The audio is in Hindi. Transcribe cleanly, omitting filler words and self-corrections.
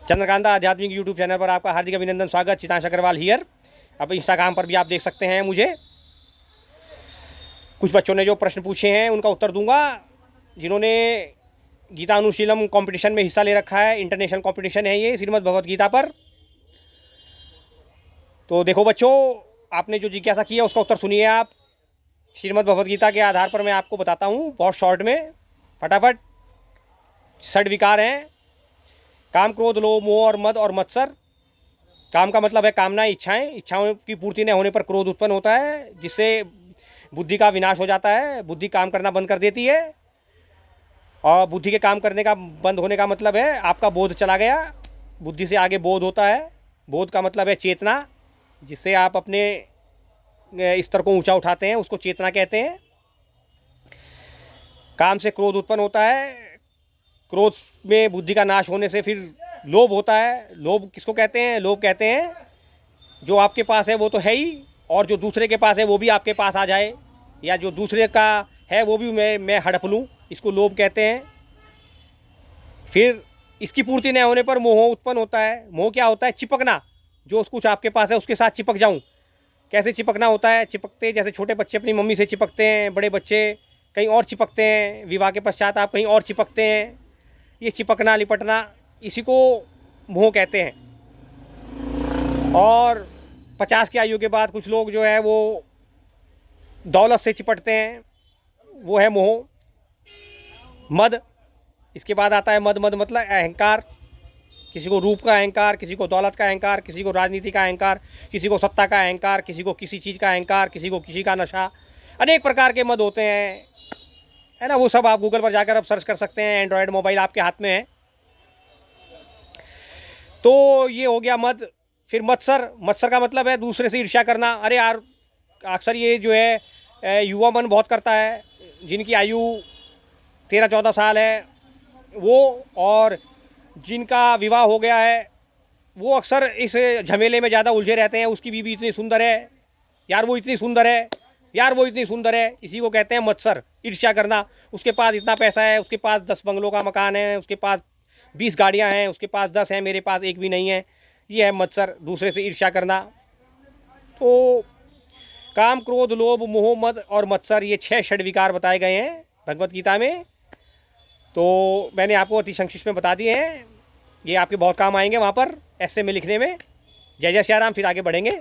चंद्रकांता आध्यात्मिक यूट्यूब चैनल पर आपका हार्दिक अभिनंदन, स्वागत। चितांश अग्रवाल हियर। अब इंस्टाग्राम पर भी आप देख सकते हैं मुझे। कुछ बच्चों ने जो प्रश्न पूछे हैं उनका उत्तर दूंगा। जिन्होंने गीता अनुशीलम कंपटीशन में हिस्सा ले रखा है, इंटरनेशनल कंपटीशन है ये श्रीमद् भगवत गीता पर। तो देखो बच्चों, आपने जो जिज्ञासा की है उसका उत्तर सुनिए आप। श्रीमद् भगवत गीता के आधार पर मैं आपको बताता हूँ बहुत शॉर्ट में, फटाफट। षड विकार हैं: काम, क्रोध, लोभ, मोह और मद और मत्सर। काम का मतलब है कामनाएं, इच्छाएं। इच्छाओं की पूर्ति न होने पर क्रोध उत्पन्न होता है, जिससे बुद्धि का विनाश हो जाता है। बुद्धि काम करना बंद कर देती है। और बुद्धि के काम करने का बंद होने का मतलब है आपका बोध चला गया। बुद्धि से आगे बोध होता है। बोध का मतलब है चेतना, जिससे आप अपने स्तर को ऊंचा उठाते हैं, उसको चेतना कहते हैं। काम से क्रोध उत्पन्न होता है। क्रोध में बुद्धि का नाश होने से फिर लोभ होता है। लोभ किसको कहते हैं? लोभ कहते हैं जो आपके पास है वो तो है ही, और जो दूसरे के पास है वो भी आपके पास आ जाए, या जो दूसरे का है वो भी मैं हड़प लूँ, इसको लोभ कहते हैं। फिर इसकी पूर्ति न होने पर मोह उत्पन्न होता है। मोह क्या होता है? चिपकना। जो कुछ आपके पास है उसके साथ चिपक जाऊं। कैसे चिपकना होता है? चिपकते जैसे छोटे बच्चे अपनी मम्मी से चिपकते हैं, बड़े बच्चे कहीं और चिपकते हैं, विवाह के पश्चात आप कहीं और चिपकते हैं। ये चिपकना, लिपटना, इसी को मोह कहते हैं। और 50 की आयु के बाद कुछ लोग जो है वो दौलत से चिपटते हैं, वो है मोह। मद, इसके बाद आता है मद। मद मतलब अहंकार। किसी को रूप का अहंकार, किसी को दौलत का अहंकार, किसी को राजनीति का अहंकार, किसी को सत्ता का अहंकार, किसी को किसी चीज़ का अहंकार, किसी को किसी का नशा। अनेक प्रकार के मद होते हैं, है ना। वो सब आप गूगल पर जाकर अब सर्च कर सकते हैं। एंड्रॉयड मोबाइल आपके हाथ में है। तो ये हो गया मद। फिर मत्सर। मत्सर का मतलब है दूसरे से ईर्ष्या करना। अरे यार, अक्सर ये जो है युवा मन बहुत करता है, जिनकी आयु 13-14 साल है वो, और जिनका विवाह हो गया है वो अक्सर इस झमेले में ज़्यादा उलझे रहते हैं। उसकी बीवी इतनी सुंदर है, यार वो इतनी सुंदर है, यार वो इतनी सुंदर है। इसी को कहते हैं मत्सर, ईर्ष्या करना। उसके पास इतना पैसा है, उसके पास 10 बंगलों का मकान है, उसके पास 20 गाड़ियां हैं, उसके पास 10 हैं, मेरे पास एक भी नहीं है। ये है मत्सर, दूसरे से ईर्ष्या करना। तो काम, क्रोध, लोभ, मोह, मद और मत्सर, ये 6 षड विकार बताए गए हैं भगवत गीता में। तो मैंने आपको अति संक्षिप्त में बता दिए हैं। ये आपके बहुत काम आएंगे वहाँ पर ऐसे में लिखने में। जय जय श्री राम। फिर आगे बढ़ेंगे।